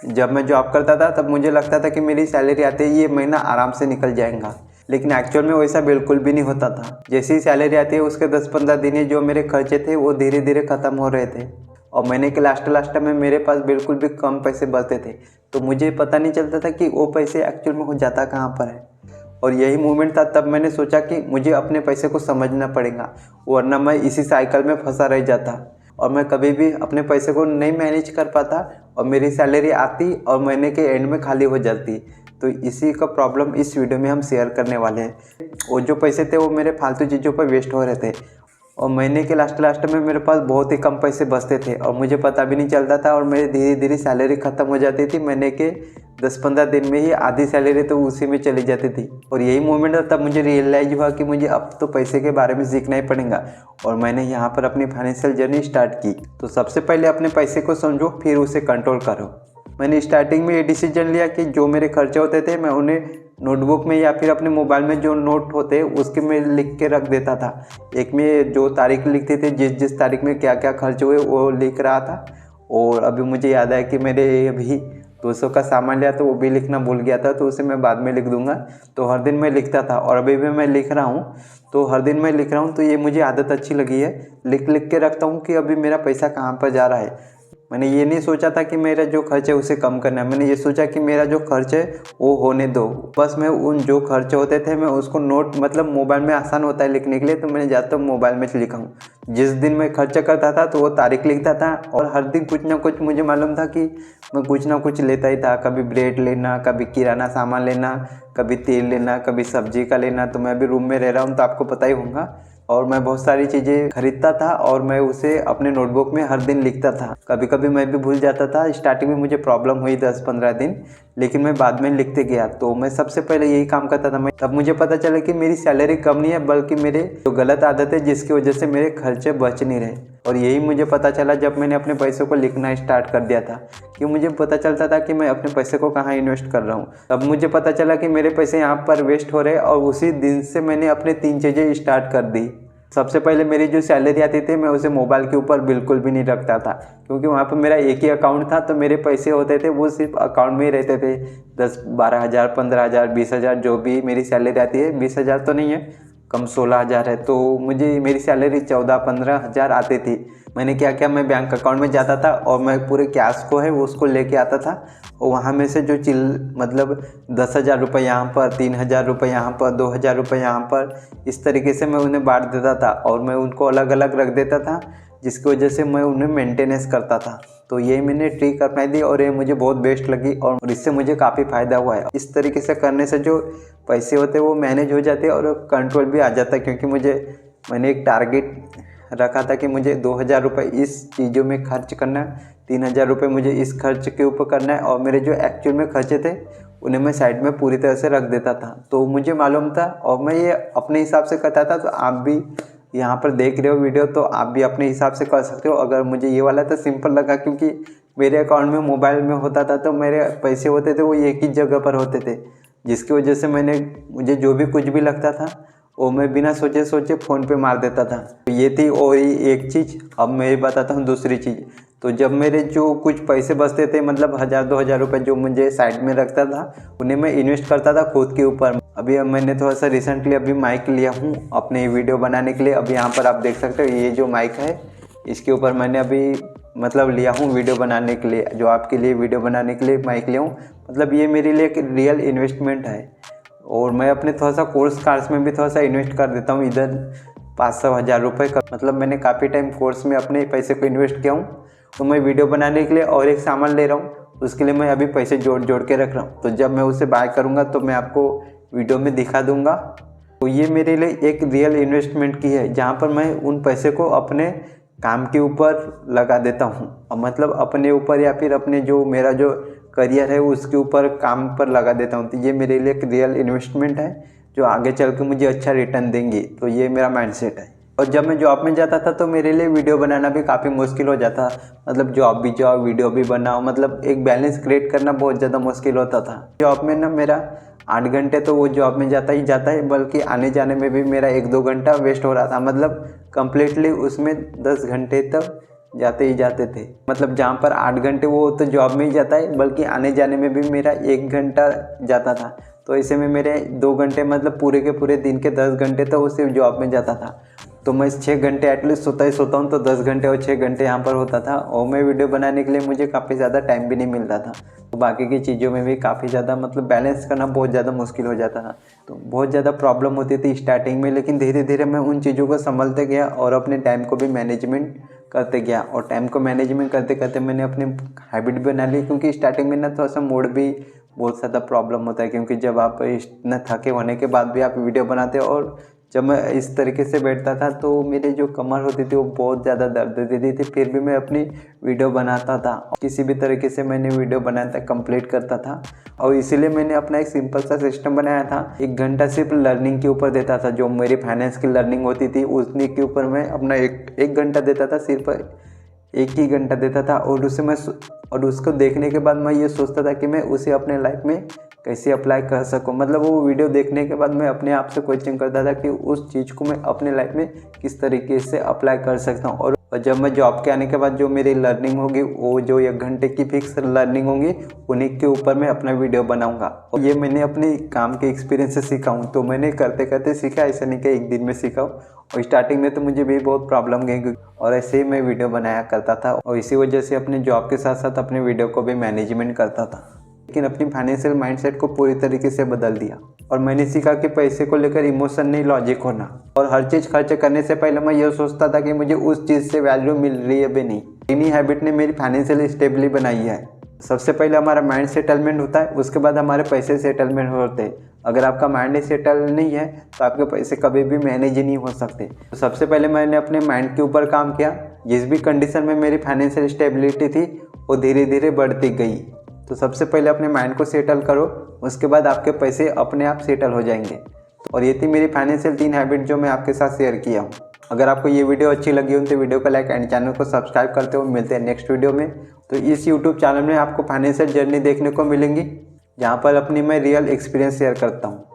जब मैं जॉब करता था तब मुझे लगता था कि मेरी सैलरी आते ही ये महीना आराम से निकल जाएगा, लेकिन एक्चुअल में वैसा बिल्कुल भी नहीं होता था। जैसी ही सैलरी आती है उसके 10-15 दिन ही जो मेरे खर्चे थे वो धीरे धीरे ख़त्म हो रहे थे और महीने के लास्ट में मेरे पास बिल्कुल भी कम पैसे बचते थे। तो मुझे पता नहीं चलता था कि वो पैसे एक्चुअल में हो जाता कहाँ पर है। और यही मोमेंट था, तब मैंने सोचा कि मुझे अपने पैसे को समझना पड़ेगा, वरना मैं इसी साइकिल में फंसा रह जाता और मैं कभी भी अपने पैसे को नहीं मैनेज कर पाता और मेरी सैलरी आती और महीने के एंड में खाली हो जाती। तो इसी का प्रॉब्लम इस वीडियो में हम शेयर करने वाले हैं। वो जो पैसे थे वो मेरे फालतू चीज़ों पर वेस्ट हो रहे थे और महीने के लास्ट में मेरे पास बहुत ही कम पैसे बचते थे और मुझे पता भी नहीं चलता था और मेरी धीरे धीरे सैलरी ख़त्म हो जाती थी। महीने के 10-15 दिन में ही आधी सैलरी तो उसी में चली जाती थी। और यही मोमेंट था, तब मुझे रियलाइज हुआ कि मुझे अब तो पैसे के बारे में सीखना ही पड़ेगा और मैंने यहाँ पर अपनी फाइनेंशियल जर्नी स्टार्ट की। तो सबसे पहले अपने पैसे को समझो, फिर उसे कंट्रोल करो। मैंने स्टार्टिंग में ये डिसीजन लिया कि जो मेरे खर्चे होते थे मैं उन्हें नोटबुक में या फिर अपने मोबाइल में जो नोट होते उसके में लिख के रख देता था। एक में जो तारीख लिखते थे, जिस तारीख में क्या क्या खर्च हुए वो लिख रहा था। और अभी मुझे याद है कि मेरे अभी 200 का सामान लिया तो वो भी लिखना भूल गया था, तो उसे मैं बाद में लिख दूंगा। तो हर दिन मैं लिखता था और अभी भी मैं लिख रहा हूँ। तो हर दिन मैं लिख रहा हूँ, तो ये मुझे आदत अच्छी लगी है। लिख के रखता हूँ कि अभी मेरा पैसा कहाँ पर जा रहा है। मैंने ये नहीं सोचा था कि मेरा जो खर्च है उसे कम करना है, मैंने ये सोचा कि मेरा जो खर्च है वो होने दो। बस मैं उन जो खर्च होते थे मैं उसको नोट, मतलब मोबाइल में आसान होता है लिखने के लिए, तो मैंने ज़्यादातर मोबाइल में लिखा हूँ। जिस दिन मैं खर्च करता था तो वो तारीख लिखता था और हर दिन कुछ ना कुछ मुझे मालूम था कि मैं कुछ ना कुछ लेता ही था। कभी ब्रेड लेना, कभी किराना सामान लेना, कभी तेल लेना, कभी सब्जी का लेना। तो मैं अभी रूम में रह रहा हूँ तो आपको पता ही होगा। और मैं बहुत सारी चीज़ें खरीदता था और मैं उसे अपने नोटबुक में हर दिन लिखता था। कभी कभी मैं भी भूल जाता था। स्टार्टिंग में मुझे प्रॉब्लम हुई 10-15 दिन, लेकिन मैं बाद में लिखते गया। तो मैं सबसे पहले यही काम करता था। मैं तब मुझे पता चला कि मेरी सैलरी कम नहीं है, बल्कि मेरे जो गलत आदत है जिसकी वजह से मेरे खर्चे बच नहीं रहे। और यही मुझे पता चला जब मैंने अपने पैसों को लिखना स्टार्ट कर दिया था, कि मुझे पता चलता था कि मैं अपने पैसे को कहाँ इन्वेस्ट कर रहा हूँ। तब मुझे पता चला कि मेरे पैसे यहाँ पर वेस्ट हो रहे और उसी दिन से मैंने अपने 3 चीज़ें स्टार्ट कर दी। सबसे पहले मेरी जो सैलरी आती थी मैं उसे मोबाइल के ऊपर बिल्कुल भी नहीं रखता था, क्योंकि वहाँ पर मेरा एक ही अकाउंट था। तो मेरे पैसे होते थे वो सिर्फ अकाउंट में ही रहते थे। 10-12 हज़ार, 15 हज़ार, 20 हज़ार, जो भी मेरी सैलरी आती है। 20 हज़ार तो नहीं है, कम 16 हज़ार है। तो मुझे मेरी सैलरी 14-15 हज़ार आती थी। मैंने क्या किया, मैं बैंक अकाउंट में जाता था और मैं पूरे कैश को है वो उसको लेके आता था और वहाँ में से जो मतलब 10,000 रुपये यहाँ पर, 3,000 रुपये यहाँ पर, 2,000 रुपये यहाँ पर, इस तरीके से मैं उन्हें बांट देता था और मैं उनको अलग अलग रख देता था, जिसकी वजह से मैं उन्हें मेंटेनेंस करता था। तो ये मैंने ट्रिक अपनाई थी और ये मुझे बहुत बेस्ट लगी और इससे मुझे काफ़ी फ़ायदा हुआ है। इस तरीके से करने से जो पैसे होते हैं वो मैनेज हो जाते हैं और कंट्रोल भी आ जाता है, क्योंकि मैंने एक टारगेट रखा था कि मुझे 2,000 रुपये इस चीज़ों में खर्च करना है, 3,000 रुपये मुझे इस खर्च के ऊपर करना है और मेरे जो एक्चुअल में खर्चे थे उन्हें मैं साइड में पूरी तरह से रख देता था। तो मुझे मालूम था और मैं ये अपने हिसाब से करता था। तो आप भी यहाँ पर देख रहे हो वीडियो, तो आप भी अपने हिसाब से कर सकते हो। अगर मुझे ये वाला तो सिंपल लगा, क्योंकि मेरे अकाउंट में मोबाइल में होता था, तो मेरे पैसे होते थे वो एक ही जगह पर होते थे, जिसकी वजह से मुझे जो भी कुछ भी लगता था वो मैं बिना सोचे फ़ोन पे मार देता था। तो ये थी और एक चीज़। अब मैं बताता हूँ दूसरी चीज़। तो जब मेरे जो कुछ पैसे बचते थे, मतलब 1,000-2,000 रुपये जो मुझे साइड में रखता था, उन्हें मैं इन्वेस्ट करता था खुद के ऊपर। अभी मैंने थोड़ा सा रिसेंटली अभी माइक लिया हूँ अपने वीडियो बनाने के लिए। अभी यहाँ पर आप देख सकते हो, ये जो माइक है इसके ऊपर मैंने अभी मतलब लिया हूँ वीडियो बनाने के लिए, जो आपके लिए वीडियो बनाने के लिए माइक लिया हूँ। मतलब ये मेरे लिए एक रियल इन्वेस्टमेंट है। और मैं अपने थोड़ा सा कार्स में भी थोड़ा सा इन्वेस्ट कर देता हूँ, इधर 500-1,000 रुपये का। मतलब मैंने काफ़ी टाइम कोर्स में अपने पैसे को इन्वेस्ट किया हूँ। तो मैं वीडियो बनाने के लिए और एक सामान ले रहा हूँ, उसके लिए मैं अभी पैसे जोड़ के रख रहा हूँ। तो जब मैं उसे बाय करूँगा तो मैं आपको वीडियो में दिखा दूँगा। तो ये मेरे लिए एक रियल इन्वेस्टमेंट की है, जहाँ पर मैं उन पैसे को अपने काम के ऊपर लगा देता हूँ, मतलब अपने ऊपर या फिर अपने जो मेरा जो करियर है उसके ऊपर काम पर लगा देता हूँ। तो ये मेरे लिए एक रियल इन्वेस्टमेंट है जो आगे चल के मुझे अच्छा रिटर्न देंगी। तो ये मेरा माइंडसेट है। और जब मैं जॉब में जाता था तो मेरे लिए वीडियो बनाना भी काफ़ी मुश्किल हो जाता, मतलब जॉब भी जाओ वीडियो भी बनाओ, मतलब एक बैलेंस क्रिएट करना बहुत ज़्यादा मुश्किल होता था। जॉब में ना मेरा 8 घंटे तो वो जॉब में जाता है, बल्कि आने जाने में भी मेरा 1-2 घंटा वेस्ट हो रहा था। मतलब कम्प्लीटली उसमें 10 घंटे तक जाते ही जाते थे। मतलब जहाँ पर 8 घंटे वो तो जॉब में ही जाता है, बल्कि आने जाने में भी मेरा 1 घंटा जाता था। तो ऐसे में मेरे 2 घंटे मतलब पूरे के पूरे दिन के 10 घंटे तो उसी जॉब में जाता था। तो मैं 6 घंटे एटलीस्ट सोता ही सोता हूँ, तो 10 घंटे और 6 घंटे यहाँ पर होता था। और मैं वीडियो बनाने के लिए मुझे काफ़ी ज़्यादा टाइम भी नहीं मिलता था। तो बाकी की चीज़ों में भी काफ़ी ज़्यादा मतलब बैलेंस करना बहुत ज़्यादा मुश्किल हो जाता था। तो बहुत ज़्यादा प्रॉब्लम होती थी स्टार्टिंग में, लेकिन धीरे धीरे मैं उन चीज़ों को संभलते गया और अपने टाइम को भी मैनेजमेंट करते गया। और टाइम को मैनेजमेंट करते करते मैंने अपनी हैबिट भी बना ली, क्योंकि स्टार्टिंग में ना थोड़ा सा मूड भी बहुत ज़्यादा प्रॉब्लम होता है, क्योंकि जब आप इतना थके होने के बाद भी आप वीडियो बनाते हो। और जब मैं इस तरीके से बैठता था तो मेरे जो कमर होती थी वो बहुत ज़्यादा दर्द देती थी, फिर भी मैं अपनी वीडियो बनाता था। किसी भी तरीके से मैंने वीडियो बनाया था, कंप्लीट करता था। और इसीलिए मैंने अपना एक सिंपल सा सिस्टम बनाया था। 1 घंटा सिर्फ लर्निंग के ऊपर देता था, जो मेरी फाइनेंस की लर्निंग होती थी उतनी के ऊपर मैं अपना एक घंटा देता था, सिर्फ 1 ही घंटा देता था। और उसको देखने के बाद मैं ये सोचता था कि मैं उसे अपने लाइफ में कैसे अप्लाई कर सकूं। मतलब वो वीडियो देखने के बाद मैं अपने आप से क्वेश्चन करता था कि उस चीज़ को मैं अपने लाइफ में किस तरीके से अप्लाई कर सकता हूं। और जब मैं जॉब के आने के बाद जो मेरी लर्निंग होगी, वो जो 1 घंटे की फिक्स लर्निंग होगी, उन्हीं के ऊपर मैं अपना वीडियो बनाऊंगा। और ये मैंने अपने काम के एक्सपीरियंस से सीखा हूँ। तो मैंने करते करते सीखा, ऐसा नहीं कि एक दिन में सीखा। और स्टार्टिंग में तो मुझे भी बहुत प्रॉब्लम गई, और ऐसे ही मैं वीडियो बनाया करता था। और इसी वजह से अपने जॉब के साथ साथ अपने वीडियो को भी मैनेजमेंट करता था। लेकिन अपनी फाइनेंशियल माइंडसेट को पूरी तरीके से बदल दिया। और मैंने सीखा कि पैसे को लेकर इमोशन नहीं, लॉजिक होना। और हर चीज़ खर्च करने से पहले मैं ये सोचता था कि मुझे उस चीज़ से वैल्यू मिल रही है भी नहीं। इन्हीं हैबिट ने मेरी फाइनेंशियल स्टेबिलिटी बनाई है। सबसे पहले हमारा माइंड सेटलमेंट होता है, उसके बाद हमारे पैसे सेटलमेंट होते हैं। अगर आपका माइंड सेटल नहीं है तो आपके पैसे कभी भी मैनेज ही नहीं हो सकते। तो सबसे पहले मैंने अपने माइंड के ऊपर काम किया। जिस भी कंडीशन में मेरी फाइनेंशियल स्टेबिलिटी थी वो धीरे धीरे बढ़ती गई। तो सबसे पहले अपने माइंड को सेटल करो, उसके बाद आपके पैसे अपने आप सेटल हो जाएंगे। और ये थी मेरी फाइनेंशियल 3 हैबिट जो मैं आपके साथ शेयर किया हूँ। अगर आपको ये वीडियो अच्छी लगी हो तो वीडियो को लाइक एंड चैनल को सब्सक्राइब करते हुए मिलते हैं नेक्स्ट वीडियो में। तो इस यूट्यूब चैनल में आपको फाइनेंशियल जर्नी देखने को मिलेंगी, जहाँ पर अपनी मैं रियल एक्सपीरियंस शेयर करता हूँ।